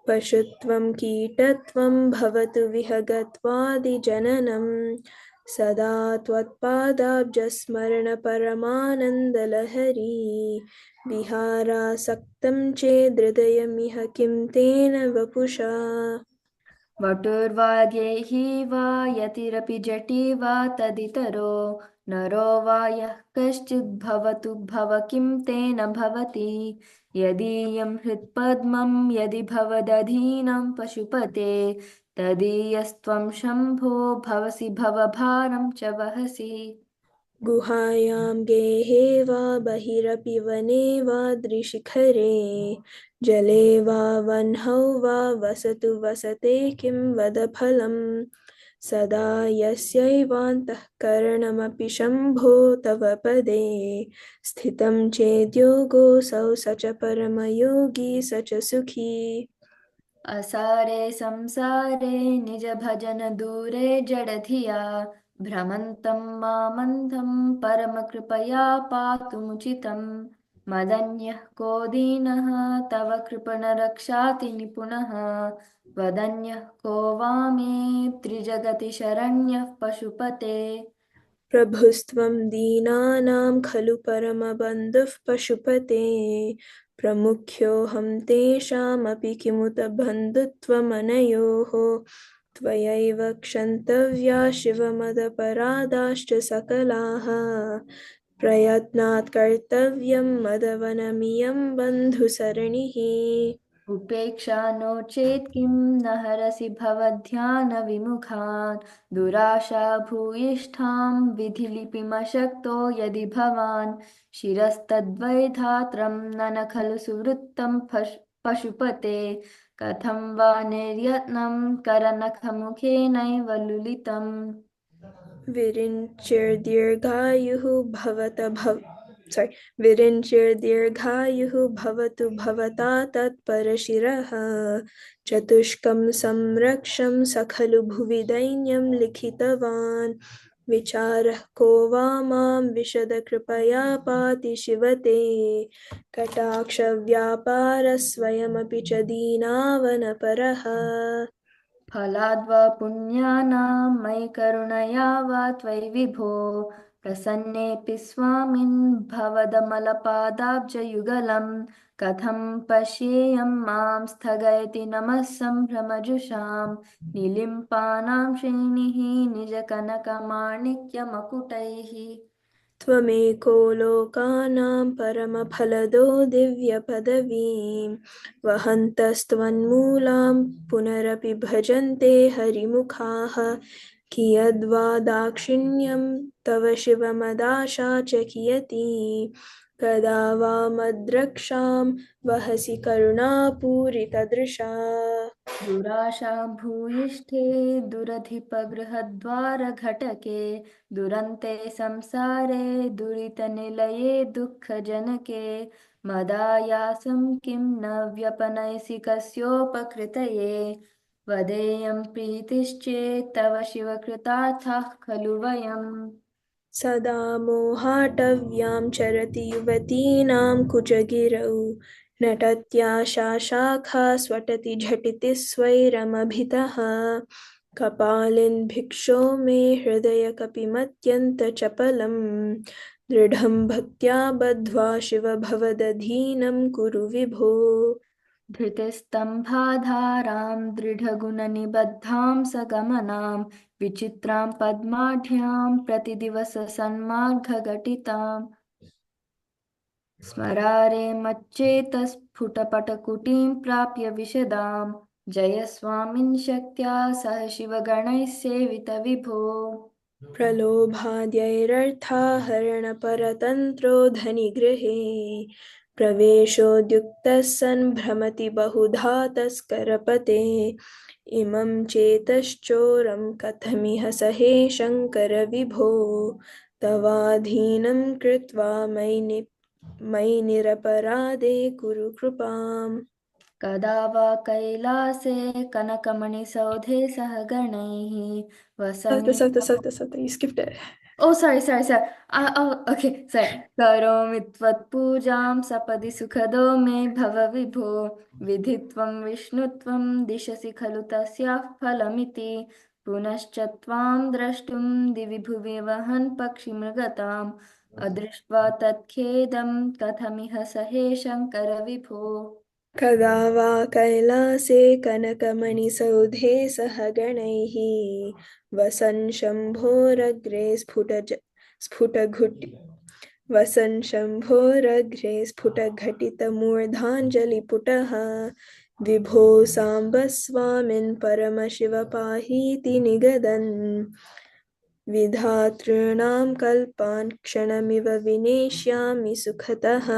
पशुत्वं कीटत्वं भवतु विहगत्वादिजननं सदा त्वत्पादाब्जस्मरणपरमानन्दलहरी विहारासक्तं चेदृदयमिह किं तेन वपुषा वटुर्वाद्यैः वा यतिरपि जटी वा तदितरो नरो वा यः कश्चिद्भवतु भव किं तेन भवति यदीयं हृत्पद्मं यदि भवदधीनं पशुपते तदीयस्त्वं शम्भो भवसि भवभारं च वहसि गुहायां गेहे वा बहिरपि वने वा दृशिखरे जले वा वह्नौ वा वसतु वसते किं वद फलं सदा यस्यैवान्तःकरणमपि शम्भो तव पदे स्थितं चेद्योगोऽसौ स च परमयोगी स च सुखी असारे संसारे निज भजन दूरे जडधिया भ्रमन्तं मामन्धं परमकृपया पातुमुचितं मदन्यः को दीनः तव कृपण रक्षाति निपुणः वदन्यः को वामे त्रिजगति शरण्यः पशुपते प्रभुस्त्वं दीनानां खलु परमबन्धुः पशुपते प्रमुख्योऽहं तेषामपि किमुत बन्धुत्वमनयोः त्वयैव क्षन्तव्या शिवमदपराधाश्च सकलाः प्रयत्नात् कर्तव्यं मदवनमियं बन्धुसरणिः उपेक्षा नो चेत् किं न हरसि भवध्यानविमुखान् दुराशा भूयिष्ठां विधिलिपिमशक्तो यदि भवान् शिरस्तद्वै धात्रं न खलु सुवृत्तं पशुपते कथं वा निर्यत्नं करनखमुखेनैव लुलितम् विरिञ्चिर्दीर्घायुः भवतु भवता तत्परशिरः चतुष्कं संरक्षं स खलु भुवि दैन्यं लिखितवान् विचारः को वा मां विशदकृपया पाति शिवते कटाक्षव्यापारस्वयमपि च दीनावनपरः फलाद्वा पुण्यानां मयि करुणया वा त्वयि विभो प्रसन्नेऽपि स्वामिन् भवदमलपादाब्जयुगलं कथं पश्येयं मां स्थगयति नमः सम्भ्रमजुषां निलिम्पानां श्रेणिः निजकनकमाणिक्यमकुटैः त्वमेको लोकानां परमफलदो दिव्यपदवीं वहन्तस्त्वन्मूलां पुनरपि भजन्ते हरिमुखाः कियद्वा दाक्षिण्यं तव शिवमदाशा च कियती कदा वा मद्रक्षां वहसि करुणापूरितदृशा दुराशा भूयिष्ठे दुरधिपगृहद्वारघटके दुरन्ते संसारे दुरितनिलये दुःखजनके मदायासं किं न व्यपनयसि कस्योपकृतये वदेयं प्रीतिश्चेत् तव शिवकृतार्थाः खलु वयम् सदा मोहाटव्यां चरति युवतीनां कुचगिरौ नटत्याशा शाखा स्वटति झटिति स्वैरमभितः कपालिन् भिक्षो मे हृदयकपिमत्यन्तचपलं दृढं भक्त्या बद्ध्वा शिव भवदधीनं कुरु विभो धृतिस्तम्भाधारां दृढगुणनिबद्धां सगमनां विचित्रां पद्माढ्यां प्रतिदिवससन्मार्गघटिताम् स्मरारे मच्चेतस्फुटपटकुटीं प्राप्य विशदां जय स्वामिन् शक्त्या सह शिवगणैः सेवितविभो प्रलोभाद्यैरर्थाहरणपरतन्त्रो धनिगृहे प्रवेशोद्युक्तः सन् भ्रमति बहुधा तस्करपते इमं चेतश्चोरं कथमिह सहे शङ्कर विभो तवाधीनं कृत्वा मयि निरपराधे कुरु कृपाम् कदा वा कैलासे कनकमणिसौधे सह गणैः Sata, you skipped it. Oh, sorry. Okay, sorry. करोमि त्वत्पूजां सपदि सुखदो मे भव विभो विधित्वं विष्णुत्वं दिशसि खलु तस्याः फलमिति पुनश्च त्वां द्रष्टुं दिवि भुवि वहन् पक्षिमृगताम् अदृष्ट्वा तत्खेदं कथमिह सहे शङ्कर विभो कदा वा कैलासे कनकमणिसौधे सह गणैः वसन् शम्भोरग्रे स्फुटघटितमूर्धाञ्जलिपुटः विभो साम्ब स्वामिन् परमशिव पाहीति निगदन् विधातॄणां कल्पान् क्षणमिव विनेष्यामि सुखतः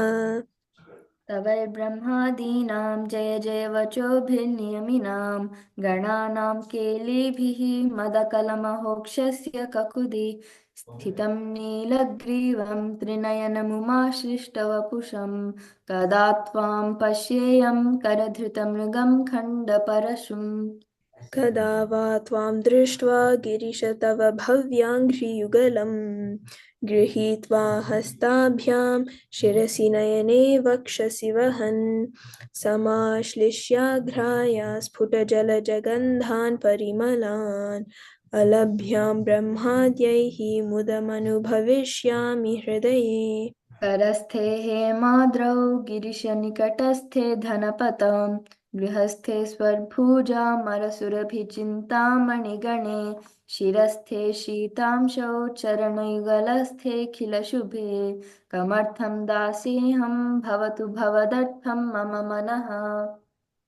तवैर्ब्रह्मादीनां जय जय वचोभिर्नियमिनां गणानां केलिभिः मदकलमहोक्षस्य ककुदि स्थितं नीलग्रीवं त्रिनयनमुमाश्लिष्टवपुषं कदा त्वां पश्येयं करधृतमृगं खण्डपरशुम् कदा वा त्वां दृष्ट्वा गिरिश तव भव्याङ्घ्रियुगलं गृहीत्वा हस्ताभ्यां शिरसि नयने वक्षसि वहन् समाश्लिष्याघ्राया स्फुटजलजगन्धान् परिमलान् अलभ्यां ब्रह्माद्यैः मुदमनुभविष्यामि हृदये करस्थे हेमाद्रौ गिरिशनिकटस्थे धनपतं गृहस्थे स्वर्भुजामरसुरभिचिन्तामणिगणे शिरस्थे शीतांशौ चरणयुगलस्थेऽखिलशुभे कमर्थं दास्येऽहं भवतु भवदर्थं मम मनः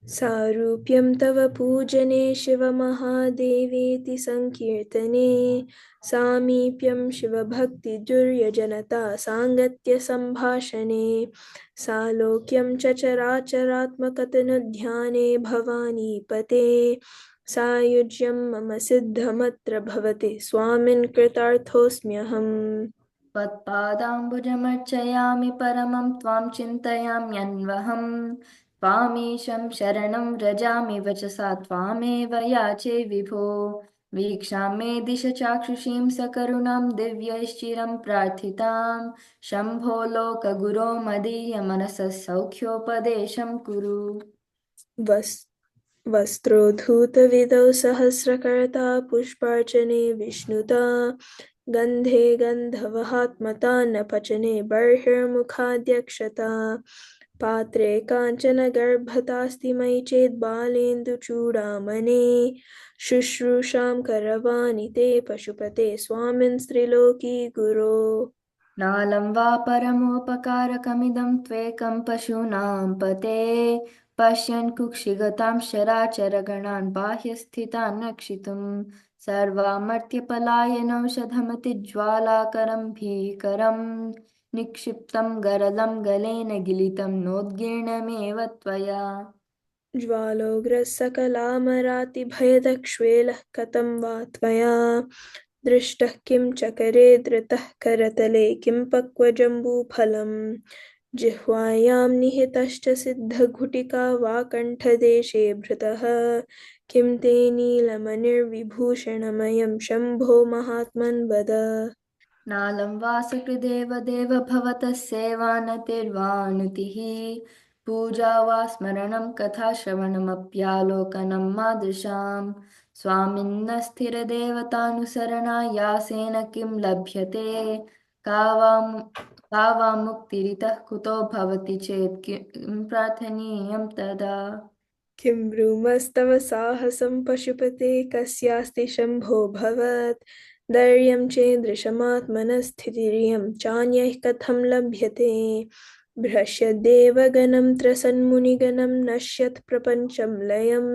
सारूप्यं तव पूजने शिवमहादेवेति सङ्कीर्तने सामीप्यं शिवभक्तिदुर्यजनता साङ्गत्यसम्भाषणे सालोक्यं च चराचरात्मकतनुध्याने भवानीपते सायुज्यं मम सिद्धमत्र भवति स्वामिन् कृतार्थोऽस्म्यहम् त्वत्पादाम्बुजमर्चयामि परमं त्वां चिन्तयाम्यन्वहं त्वामीशं शरणं व्रजामि वचसा त्वामेव याचे विभो वीक्षामे दिश चाक्षुषीं सकरुणां दिव्यैश्चिरं प्रार्थितां शम्भो लोकगुरो मदीय मनसः सौख्योपदेशं कुरु। वस्त्रोद्धूतविदौ सहस्रकर्ता पुष्पार्चने विष्णुता गन्धे गन्धवहात्मता न पचने बर्हिर्मुखाद्यक्षता पात्रे काञ्चनगर्भतास्ति मयि चेत् बालेन्दुचूडामणे शुश्रूषां करवाणि ते पशुपते स्वामिन् स्त्रिलोकी गुरो। नालं वा परमोपकारकमिदं त्वेकं पशूनां पते पश्यन् कुक्षिगतां शराचरगणान् बाह्यस्थितान् रक्षितुं सर्वामर्त्यपलायनौषधमतिज्वालाकरं भीकरं निक्षिप्तं गरलं गलेन गिलितं नोद्गीर्णमेव त्वया। ज्वालोग्रस्सकलामरातिभयदक्ष्वेलः कथं वा त्वया दृष्टः किं चकरे धृतः करतले किं पक्वजम्बूफलम् जिह्वायां निहितश्च सिद्धघुटिका वा कण्ठदेशे भृतः किं ते नीलमणिर्विभूषणमयं शम्भो महात्मन् वद। नालं वा सकृदेव देव भवतः सेवानतिर्वानुतिः पूजा वा स्मरणं कथाश्रवणमप्यालोकनं मादृशां स्वामिन्न स्थिरदेवतानुसरणायासेन किं लभ्यते का वा मुक्तिरितः कुतो भवति चेत् किं प्रार्थनीयं तदा। किं ब्रूमस्तव साहसं पशुपते कस्यास्ति शम्भो भवत् धैर्यं चेदृशमात्मनस्थितिरियं चान्यैः कथं लभ्यते भ्रश्यद्देवगणं त्रसन्मुनिगणं नश्यत् प्रपञ्चं लयं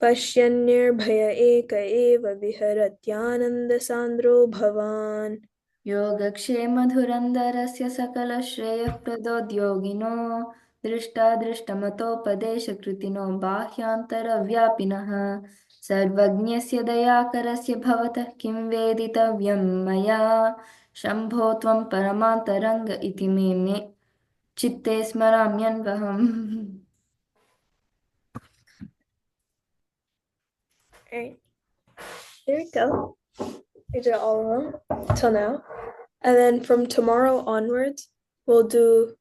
पश्यन्निर्भय एक एव विहरत्यानन्दसान्द्रो भवान्। योगक्षेमधुरन्धरस्य सकलश्रेयःप्रदोद्योगिनो दृष्टादृष्टमतोपदेशकृतिनो बाह्यान्तरव्यापिनः सर्वज्ञस्य दयाकरस्य भवतः किं वेदितव्यं मया शम्भो त्वं परमान्तरङ्ग इति मे चित्ते स्मराम्यन्वहम्। Alright, there we go. We did all of them till now. And then from tomorrow onwards, we'll do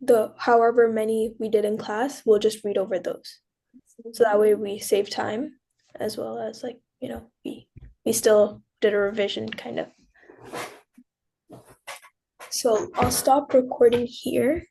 the however many we did in class, we'll just read over those. So that way we save time as well as we still did a revision kind of. So I'll stop recording here.